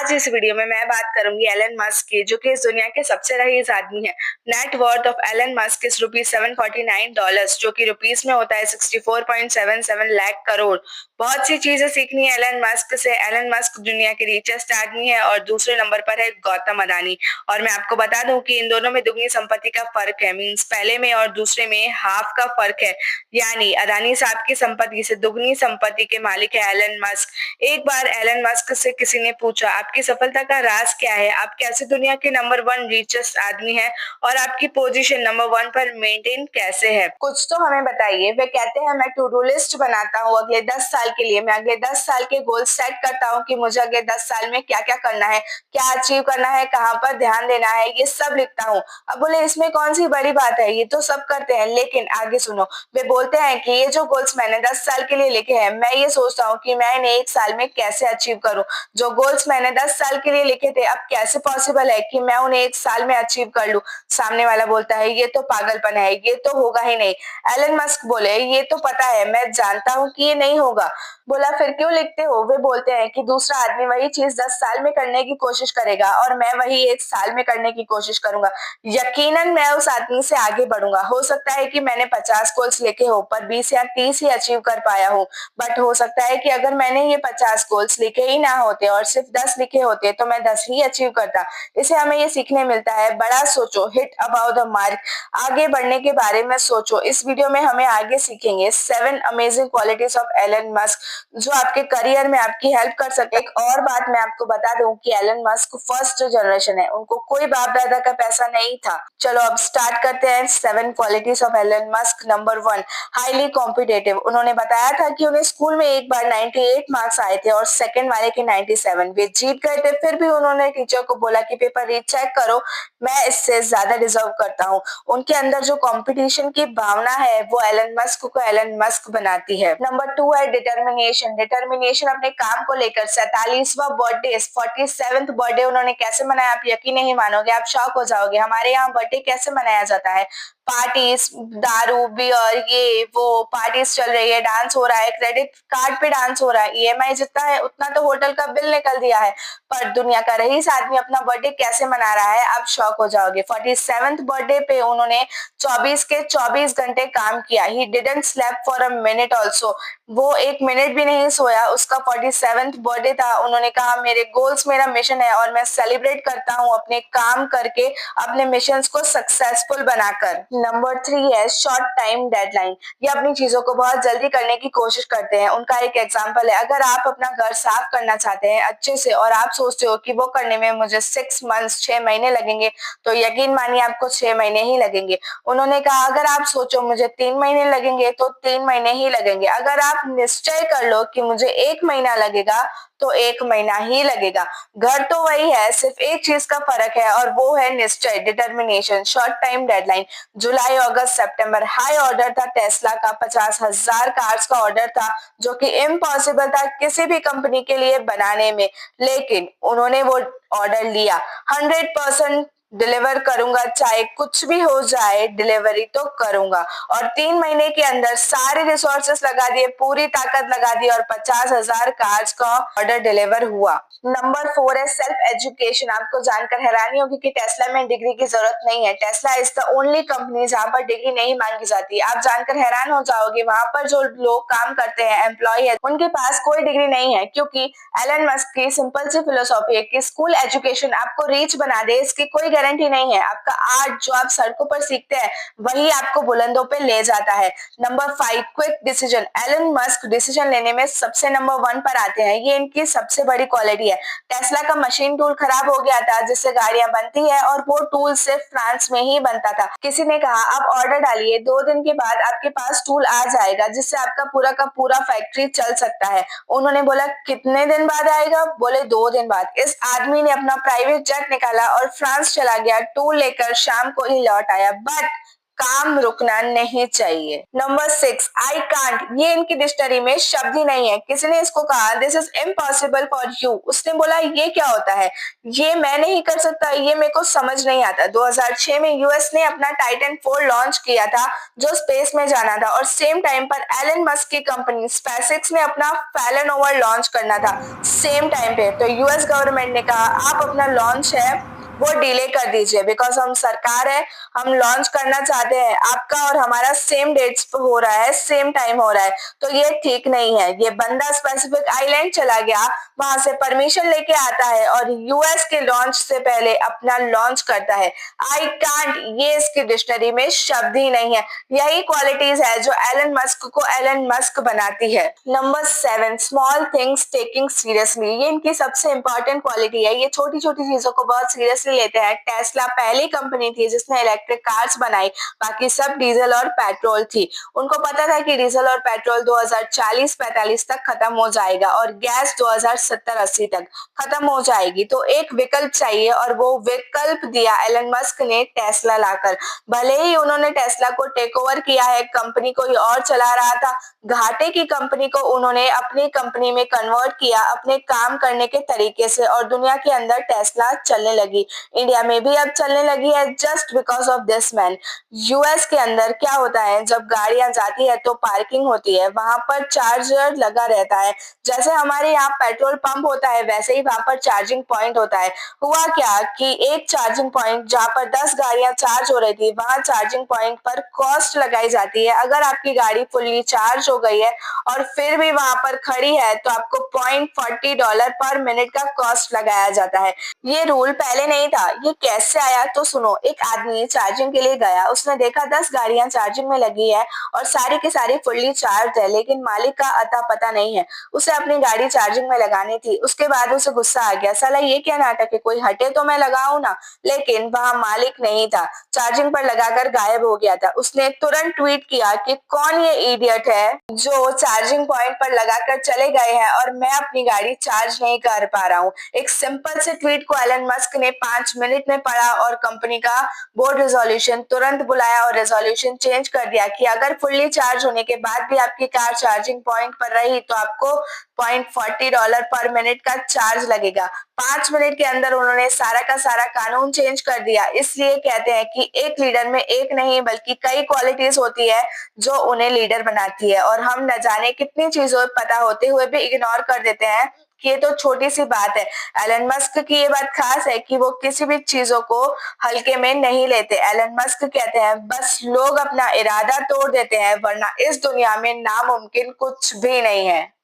आज इस वीडियो में मैं बात करूंगी एलन मस्क की, जो कि इस दुनिया के सबसे रईस आदमी है। Net worth of Elon Musk is rupees $749, जो कि रुपीज में होता है 64.77 लाख करोड़। बहुत सी चीजें सीखनी है एलन मस्क से। एलन मस्क दुनिया के रिचेस्ट आदमी है और दूसरे नंबर पर है गौतम अदानी। और मैं आपको बता दूं कि इन दोनों में दुगनी संपत्ति का फर्क है। मीन्स पहले में और दूसरे में हाफ का फर्क है। यानी अदानी साहब की संपत्ति से दुगनी संपत्ति के मालिक है एलन मस्क। एक बार एलन मस्क से किसी ने पूछा, आपकी सफलता का राज क्या है? आप कैसे दुनिया के नंबर 1 रिचेस्ट आदमी हैं और आपकी पोजीशन नंबर 1 पर मेंटेन कैसे है? कुछ तो हमें बताइए। वे कहते हैं, मैं टू डू लिस्ट बनाता हूँ अगले 10 साल के लिए। मैं अगले 10 साल के गोल सेट करता हूँ कि मुझे अगले 10 साल में क्या क्या करना है, क्या अचीव करना है, कहाँ पर ध्यान देना है, ये सब लिखता हूँ। अब बोले, इसमें कौन सी बड़ी बात है, ये तो सब करते हैं। लेकिन आगे सुनो, वे बोलते हैं कि ये जो गोल्स मैंने 10 साल के लिए लिखे हैं, मैं ये सोचता हूँ कि मैं इन्हें 1 साल में कैसे अचीव करूं। जो गोल्स मैंने 10 साल के लिए लिखे थे, अब कैसे पॉसिबल है कि मैं उन्हें 1 साल में अचीव कर लूं? सामने वाला बोलता है, ये तो पागलपन है, ये तो होगा ही नहीं। एलन मस्क बोले, ये तो पता है, मैं जानता हूं कि ये नहीं होगा। बोला, फिर क्यों लिखते हो? वे बोलते हैं कि दूसरा आदमी वही चीज 10 साल में करने की कोशिश करेगा और मैं वही 1 साल में करने की कोशिश करूंगा। यकीनन मैं उस आदमी से आगे बढ़ूंगा। हो सकता है कि मैंने 50 गोल्स लिखे हो पर 20 या 30 ही अचीव कर पाया हूँ। बट हो सकता है कि अगर मैंने ये 50 गोल्स लिखे ही ना होते और सिर्फ 10 लिखे होते तो मैं 10 ही अचीव करता। इसे हमें ये सीखने मिलता है, बड़ा सोचो, हिट अबाउट द मार्क, आगे बढ़ने के बारे में सोचो। इस वीडियो में हमें आगे सीखेंगे 7 amazing qualities of Elon Musk जो आपके करियर में आपकी हेल्प कर सकते। एक और बात मैं आपको बता दूं कि एलन मस्क फर्स्ट जनरेशन है, उनको कोई बाप दादा का पैसा नहीं था। चलो अब स्टार्ट करते हैं 7 qualities of Elon Musk. Number 1, highly competitive. उन्होंने बताया था कि उन्हें स्कूल में एक बार 98 मार्क्स आए थे और सेकंड वाले के 97। वे जीत गए थे, फिर भी उन्होंने टीचर को बोला कि पेपर रीचेक करो, मैं इससे ज्यादा डिजर्व करता हूँ। उनके अंदर जो कंपटीशन की भावना है वो एलन मस्क को एलन मस्क बनाती है। नंबर 2 है डिटर्मिनेशन। डिटर्मिनेशन अपने काम को लेकर 47वां बर्थडे, 47th बर्थडे उन्होंने कैसे मनाया, आप यकीन नहीं मानोगे, आप शॉक हो जाओगे। हमारे यहाँ बर्थडे कैसे मनाया जाता है? पार्टीज, दारू, बियर, ये वो पार्टीज चल रही है, डांस हो रहा है, क्रेडिट कार्ड पे डांस हो रहा है, ईएमआई जितना है उतना तो होटल का बिल निकल दिया है। पर दुनिया का रईस आदमी अपना बर्थडे कैसे मना रहा है, आप शॉक हो जाओगे। 47th बर्थडे पे उन्होंने 24 के 24 घंटे काम किया। He didn't slept for a minute also. वो 1 मिनट भी नहीं सोया। उसका 47th बर्थडे था। उन्होंने कहा, मेरे गोल्स मेरा मिशन है और मैं सेलिब्रेट करता हूँ अपने काम करके, अपने मिशन को सक्सेसफुल बनाकर। नंबर 3 है शॉर्ट टाइम डेडलाइन। ये अपनी चीजों को बहुत जल्दी करने की कोशिश करते हैं। उनका एक एग्जांपल है, अगर आप अपना घर साफ करना चाहते हैं अच्छे से और आप सोचते हो कि वो करने में मुझे 6 मंथ्स 6 महीने लगेंगे, तो यकीन मानिए आपको 6 महीने ही लगेंगे। उन्होंने कहा, अगर आप सोचो मुझे 3 महीने लगेंगे तो 3 महीने ही लगेंगे। अगर आप निश्चय कर लो कि मुझे 1 महीना लगेगा तो 1 महीना ही लगेगा। घर तो वही है, सिर्फ एक चीज का फर्क है और वो है निश्चय, डिटर्मिनेशन, शॉर्ट टाइम डेडलाइन। जुलाई, अगस्त, सितंबर हाई ऑर्डर था टेस्ला का, 50,000 कार्स का ऑर्डर था जो कि इम्पॉसिबल था किसी भी कंपनी के लिए बनाने में। लेकिन उन्होंने वो ऑर्डर लिया। 100% डिलीवर करूंगा, चाहे कुछ भी हो जाए, डिलीवरी तो करूंगा। और 3 महीने के अंदर सारे रिसोर्सेस लगा दिए, पूरी ताकत लगा दी और 50,000 कार्स का ऑर्डर डिलीवर हुआ। नंबर 4 है सेल्फ एजुकेशन। आपको जानकर हैरानी होगी कि टेस्ला में डिग्री की जरूरत नहीं है। Tesla is the only company जहां पर डिग्री नहीं मांगी जाती। आप जानकर हैरान हो जाओगे, वहां पर जो लोग काम करते हैं, एम्प्लॉय है, उनके पास कोई डिग्री नहीं है, क्योंकि एलन मस्क की सिंपल सी फिलोसॉफी है कि स्कूल एजुकेशन आपको रीच बना दे, इसकी कोई गारंटी नहीं है। आपका आर्ट जो आप सड़कों पर सीखते हैं वही आपको बुलंदों पे ले जाता है। Number 5 quick decision. Elon Musk decision लेने में सबसे नंबर 1 पर आते हैं। ये इनकी सबसे बड़ी क्वालिटी है। टेस्ला का मशीन टूल खराब हो गया था जिससे गाड़ियां बनती है और वो टूल सिर्फ फ्रांस में ही बनता था। किसी ने कहा, आप ऑर्डर डालिए, 2 दिन के बाद आपके पास टूल आ जाएगा जिससे आपका पूरा का पूरा फैक्ट्री चल सकता है। उन्होंने बोला, कितने दिन बाद आएगा? बोले 2 दिन बाद। इस आदमी ने अपना प्राइवेट जेट निकाला और फ्रांस चला गया, टूल लेकर शाम को ही लौट आया। बट काम रुकना नहीं चाहिए। नंबर 6, आई कांट, ये इनकी डिक्शनरी में शब्द ही नहीं है। किसी ने इसको कहा this is impossible for you, उसने बोला ये क्या होता है, ये मैं नहीं कर सकता, ये मेरे को समझ नहीं आता। 2006 में यूएस ने अपना टाइटन 4 लॉन्च किया था जो स्पेस में जाना था, और सेम टाइम पर एलन मस्क की कंपनी स्पेसएक्स ने अपना फैलन ओवर लॉन्च करना था सेम टाइम पे। तो यूएस गवर्नमेंट ने कहा आप अपना लॉन्च है वो डिले कर दीजिए, बिकॉज हम सरकार है, हम लॉन्च करना चाहते हैं, आपका और हमारा सेम डेट्स पे हो रहा है, सेम टाइम हो रहा है, तो ये ठीक नहीं है। ये बंदा स्पेसिफिक आइलैंड चला गया, वहां से परमिशन लेके आता है और यूएस के लॉन्च से पहले अपना लॉन्च करता है। आई कांट, ये इसकी डिक्शनरी में शब्द ही नहीं है। यही क्वालिटीज है जो एलन मस्क को एलन मस्क बनाती है। Number 7, small things taking seriously, ये इनकी सबसे इंपॉर्टेंट क्वालिटी है। ये छोटी छोटी चीजों को बहुत सीरियसली लेते हैं। टेस्ला पहली कंपनी थी जिसने इलेक्ट्रिक कार्स बनाई, बाकी सब डीजल और पेट्रोल थी। उनको पता था कि डीजल और पेट्रोल 2040-45 तक खत्म हो जाएगा और गैस 2070-80 तक खत्म हो जाएगी, तो एक विकल्प चाहिए, और वो विकल्प दिया एलन मस्क ने टेस्ला लाकर। भले ही उन्होंने टेस्ला को टेक ओवर किया है, कंपनी कोई और चला रहा था, घाटे की कंपनी को उन्होंने अपनी कंपनी में कन्वर्ट किया अपने काम करने के तरीके से, और दुनिया के अंदर टेस्ला चलने लगी। इंडिया में भी अब चलने लगी है just because of this man. US के अंदर क्या होता है, जब गाड़ियां जाती है तो पार्किंग होती है, वहां पर चार्जर लगा रहता है। जैसे हमारे यहाँ पेट्रोल पंप होता है वैसे ही वहां पर चार्जिंग पॉइंट होता है। हुआ क्या कि एक चार्जिंग पॉइंट जहाँ पर 10 गाड़ियां चार्ज हो रही थी, वहां चार्जिंग पॉइंट पर कॉस्ट लगाई जाती है। अगर आपकी गाड़ी फुल्ली चार्ज हो गई है और फिर भी वहां पर खड़ी है तो आपको $0.40 पर मिनट का कॉस्ट लगाया जाता है। ये रूल पहले नहीं था। ये कैसे आया तो सुनो, एक आदमी चार्जिंग के लिए गया, उसने देखा 10 गाड़ियां चार्जिंग में लगी है और सारी की सारी फुल्ली चार्ज है, लेकिन मालिक का अता पता नहीं है। उसे अपनी गाड़ी चार्जिंग में लगानी थी। उसके बाद उसे गुस्सा आ गया, साला ये क्या नाटक है, कोई हटे तो मैं लगाऊं ना, लेकिन वहां मालिक नहीं था, चार्जिंग पर लगाकर गायब हो गया था। उसने तुरंत ट्वीट किया कि कौन ये इडियट है जो चार्जिंग पॉइंट पर लगाकर चले गए हैं और मैं अपनी गाड़ी चार्ज नहीं कर पा रहा हूँ। एक सिंपल से ट्वीट को एलन मस्क ने 5 मिनट में पढ़ा और कंपनी का बोर्ड रेजोल्यूशन तुरंत बुलाया और रेजोल्यूशन चेंज कर दिया कि अगर फुल्ली चार्ज होने के बाद भी आपकी कार चार्जिंग पॉइंट पर रही तो आपको $0.40 पर मिनट का चार्ज लगेगा। 5 मिनट के अंदर उन्होंने सारा का सारा कानून चेंज कर दिया। इसलिए कहते हैं कि एक लीडर में एक नहीं बल्कि कई क्वालिटीज होती है जो उन्हें लीडर बनाती है, और हम न जाने कितनी चीजों पता होते हुए भी इग्नोर कर देते हैं कि ये तो छोटी सी बात है। एलन मस्क की ये बात खास है कि वो किसी भी चीजों को हल्के में नहीं लेते। एलन मस्क कहते हैं बस लोग अपना इरादा तोड़ देते हैं, वरना इस दुनिया में नामुमकिन कुछ भी नहीं है।